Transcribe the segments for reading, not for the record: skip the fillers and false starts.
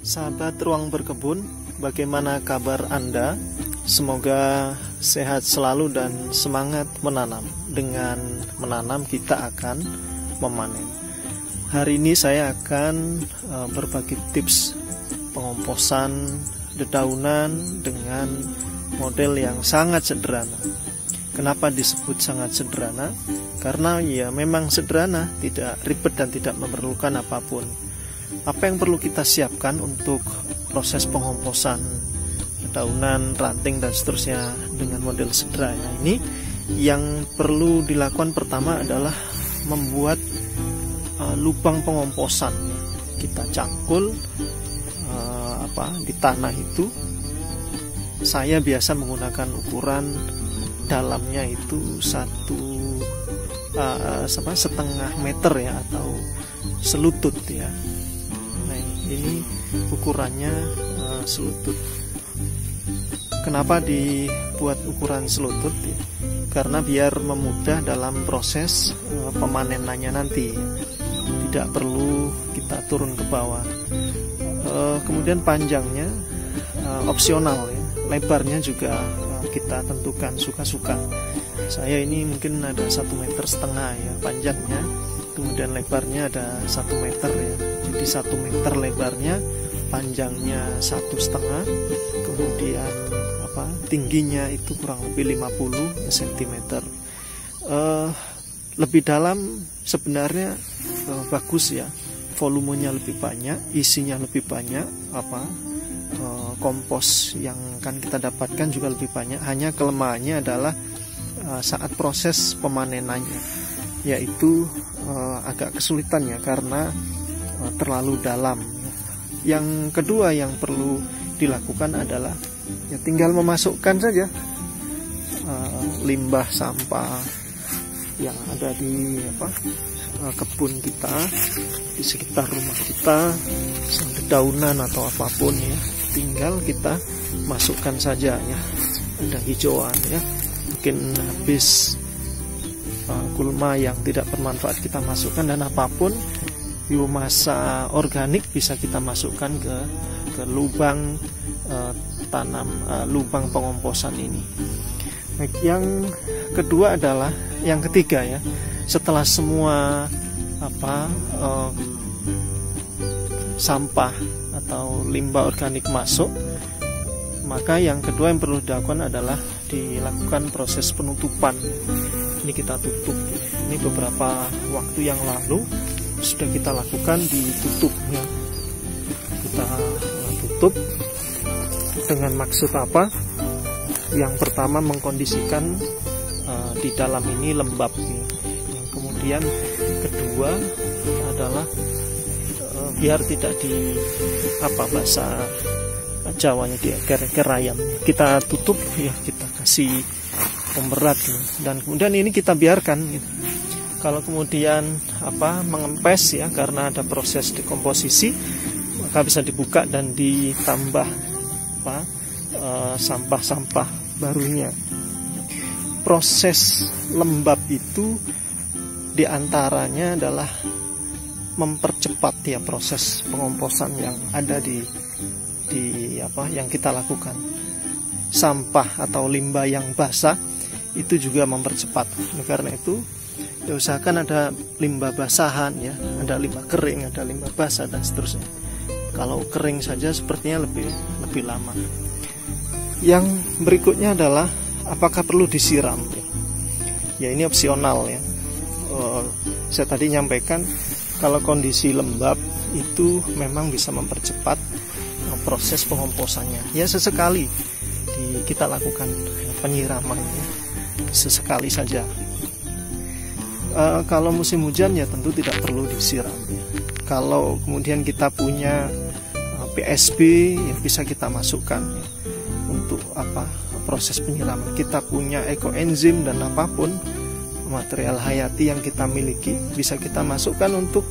Sahabat Ruang Berkebun, bagaimana kabar Anda? Semoga sehat selalu dan semangat menanam. Dengan menanam kita akan memanen. Hari ini saya akan berbagi tips pengomposan dedaunan dengan model yang sangat sederhana. Kenapa disebut sangat sederhana? Karena ya memang sederhana, tidak ribet dan tidak memerlukan apapun. Apa yang perlu kita siapkan untuk proses pengomposan dedaunan, ranting dan seterusnya dengan model sederhana ini? Yang perlu dilakukan pertama adalah membuat lubang pengomposan. Kita cangkul di tanah itu. Saya biasa menggunakan ukuran dalamnya itu setengah meter ya, atau selutut ya. Nah, ini ukurannya selutut. Kenapa dibuat ukuran selutut ya? Karena biar memudah dalam proses pemanenannya nanti. Tidak perlu kita turun ke bawah. Kemudian panjangnya opsional ya. Lebarnya juga kita tentukan suka-suka. Saya ini mungkin ada 1,5 meter ya panjangnya, kemudian lebarnya ada 1 meter ya. Jadi 1 meter lebarnya, panjangnya 1,5, kemudian tingginya itu kurang lebih 50 cm. Lebih dalam sebenarnya bagus ya, volumenya lebih banyak, isinya lebih banyak, kompos yang akan kita dapatkan juga lebih banyak. Hanya kelemahannya adalah saat proses pemanenannya, yaitu agak kesulitan ya, karena terlalu dalam. Yang kedua yang perlu dilakukan adalah ya tinggal memasukkan saja limbah sampah yang ada di kebun kita, di sekitar rumah kita, dedaunan atau apapun ya, tinggal kita masukkan saja ya. Ada hijauan ya, mungkin habis gulma yang tidak bermanfaat kita masukkan, dan apapun biomasa organik bisa kita masukkan ke lubang lubang pengomposan ini. Baik, yang kedua adalah yang ketiga ya. Setelah semua sampah atau limbah organik masuk, maka yang kedua yang perlu dilakukan adalah dilakukan proses penutupan. Ini kita tutup. Ini beberapa waktu yang lalu sudah kita lakukan, ditutup ya. Kita tutup dengan maksud apa? Yang pertama mengkondisikan di dalam ini lembab ya. Yang kemudian kedua adalah biar tidak di bahasa Jawanya dia kerayam. Kita tutup ya, kita kasih pemberat ya. Dan kemudian ini kita biarkan gitu. Kalau kemudian mengempes ya, karena ada proses dekomposisi, maka bisa dibuka dan ditambah sampah-sampah barunya. Proses lembab itu diantaranya adalah mempercepat ya proses pengomposan yang ada di yang kita lakukan. Sampah atau limbah yang basah itu juga mempercepat. Karena itu ya usahakan ada limbah basahan ya, ada limbah kering, ada limbah basah dan seterusnya. Kalau kering saja sepertinya lebih lama. Yang berikutnya adalah apakah perlu disiram ya? Ya ini opsional ya. Saya tadi nyampaikan kalau kondisi lembab itu memang bisa mempercepat proses pengomposannya. Ya sesekali kita lakukan penyiramannya, sesekali saja. Kalau musim hujan ya tentu tidak perlu disiram ya. Kalau kemudian kita punya PSB ya bisa kita masukkan ya, untuk proses penyiraman. Kita punya ekoenzim dan apapun material hayati yang kita miliki bisa kita masukkan untuk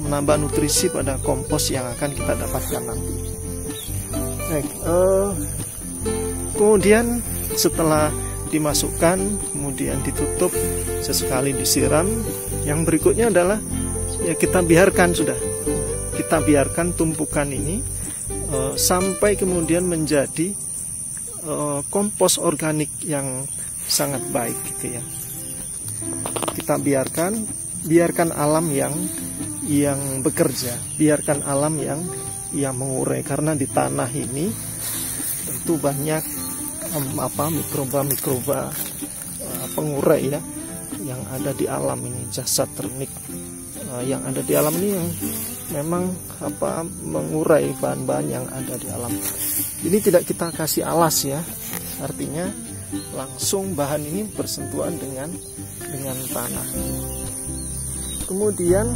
menambah nutrisi pada kompos yang akan kita dapatkan nanti. Baik, kemudian setelah dimasukkan, kemudian ditutup, sesekali disiram. Yang berikutnya adalah ya kita biarkan tumpukan ini sampai kemudian menjadi kompos organik yang sangat baik gitu ya. Kita biarkan alam yang bekerja, biarkan alam yang mengurai, karena di tanah ini tentu banyak mikroba pengurai ya yang ada di alam ini, zat termik yang ada di alam ini yang memang mengurai bahan-bahan yang ada di alam. Ini tidak kita kasih alas ya, artinya langsung bahan ini bersentuhan dengan tanah. Kemudian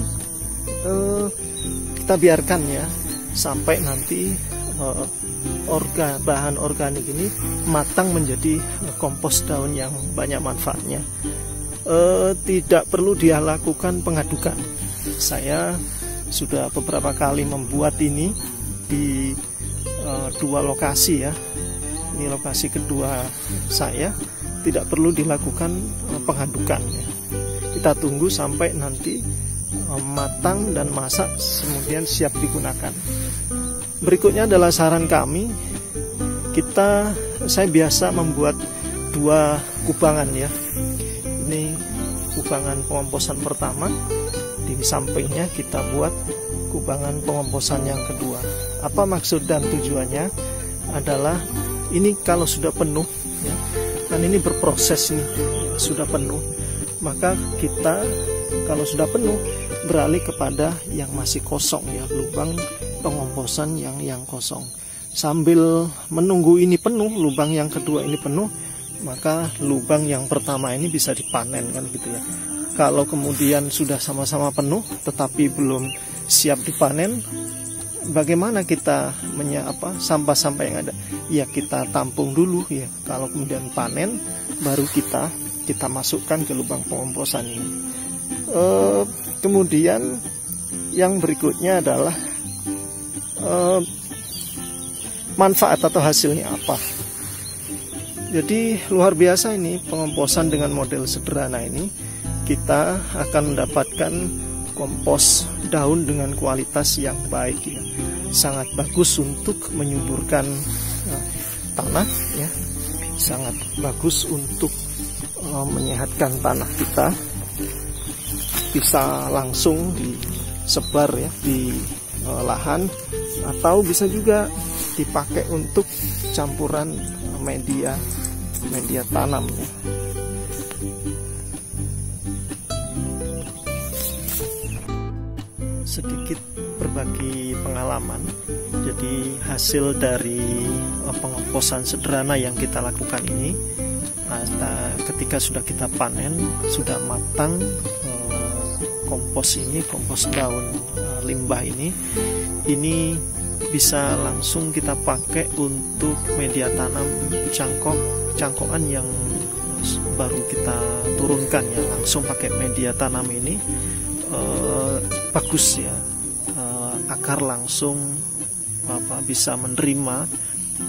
kita biarkan ya sampai nanti bahan organik ini matang menjadi kompos daun yang banyak manfaatnya. Tidak perlu dia lakukan pengadukan. Saya sudah beberapa kali membuat ini di 2 lokasi ya. Ini lokasi kedua saya, tidak perlu dilakukan pengadukan ya. Kita tunggu sampai nanti matang dan masak, kemudian siap digunakan. Berikutnya adalah saran kami, saya biasa membuat 2 kubangan ya. Ini kubangan pengomposan pertama, di sampingnya kita buat kubangan pengomposan yang kedua. Apa maksud dan tujuannya? Adalah ini kalau sudah penuh ya, kan ini berproses nih, sudah penuh, maka kita kalau sudah penuh beralih kepada yang masih kosong ya, lubang pengomposan yang kosong. Sambil menunggu ini penuh, lubang yang kedua ini penuh, maka lubang yang pertama ini bisa dipanen kan gitu ya. Kalau kemudian sudah sama-sama penuh tetapi belum siap dipanen, bagaimana kita sampah-sampah yang ada? Ya kita tampung dulu ya. Kalau kemudian panen, baru kita masukkan ke lubang pengomposan ini. Kemudian yang berikutnya adalah manfaat atau hasilnya apa? Jadi luar biasa ini pengomposan dengan model sederhana ini, kita akan mendapatkan kompos daun dengan kualitas yang baik ya. Sangat bagus untuk menyuburkan tanah ya. Sangat bagus untuk menyehatkan tanah kita. Bisa langsung disebar ya di lahan, atau bisa juga dipakai untuk campuran media tanam ya. Sedikit berbagi pengalaman. Jadi hasil dari pengomposan sederhana yang kita lakukan ini, ketika sudah kita panen, sudah matang kompos daun limbah ini bisa langsung kita pakai untuk media tanam cangkokan yang baru kita turunkan ya. Langsung pakai media tanam ini bagus ya, akar langsung bisa menerima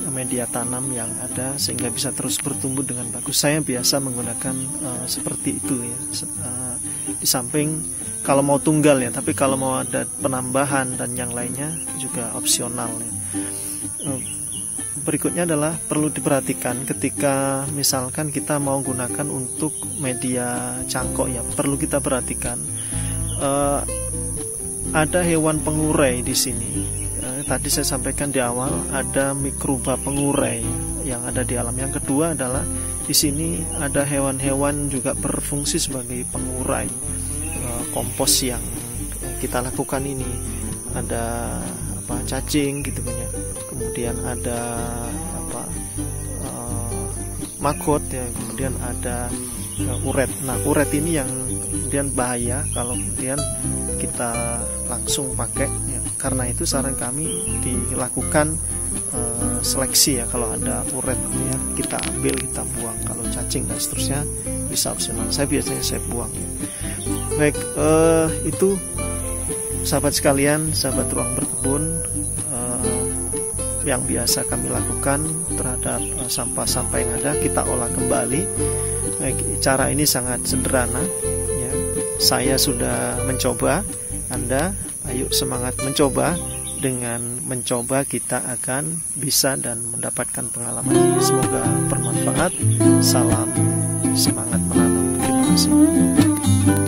media tanam yang ada sehingga bisa terus bertumbuh dengan bagus. Saya biasa menggunakan seperti itu ya. Di samping kalau mau tunggal ya, tapi kalau mau ada penambahan dan yang lainnya juga opsional ya. Berikutnya adalah perlu diperhatikan ketika misalkan kita mau gunakan untuk media cangkok ya, perlu kita perhatikan ada hewan pengurai di sini. Tadi saya sampaikan di awal ada mikroba pengurai yang ada di alam. Yang kedua adalah di sini ada hewan-hewan juga berfungsi sebagai pengurai kompos yang kita lakukan ini. Ada cacing gitu kan ya. Kemudian ada maggot ya, kemudian ada uret. Nah, uret ini yang kemudian bahaya kalau kemudian kita langsung pakai ya. Karena itu saran kami dilakukan seleksi ya. Kalau ada uret ya, kita ambil, kita buang. Kalau cacing dan seterusnya bisa opsional. Saya biasanya buang ya. Baik, itu sahabat sekalian, sahabat Ruang Berkebun, yang biasa kami lakukan terhadap sampah-sampah yang ada, kita olah kembali. Baik, cara ini sangat sederhana ya. Saya sudah mencoba, Anda ayo semangat mencoba dengan mencoba kita akan bisa dan mendapatkan pengalaman. Semoga bermanfaat. Salam semangat menanam. Terima kasih.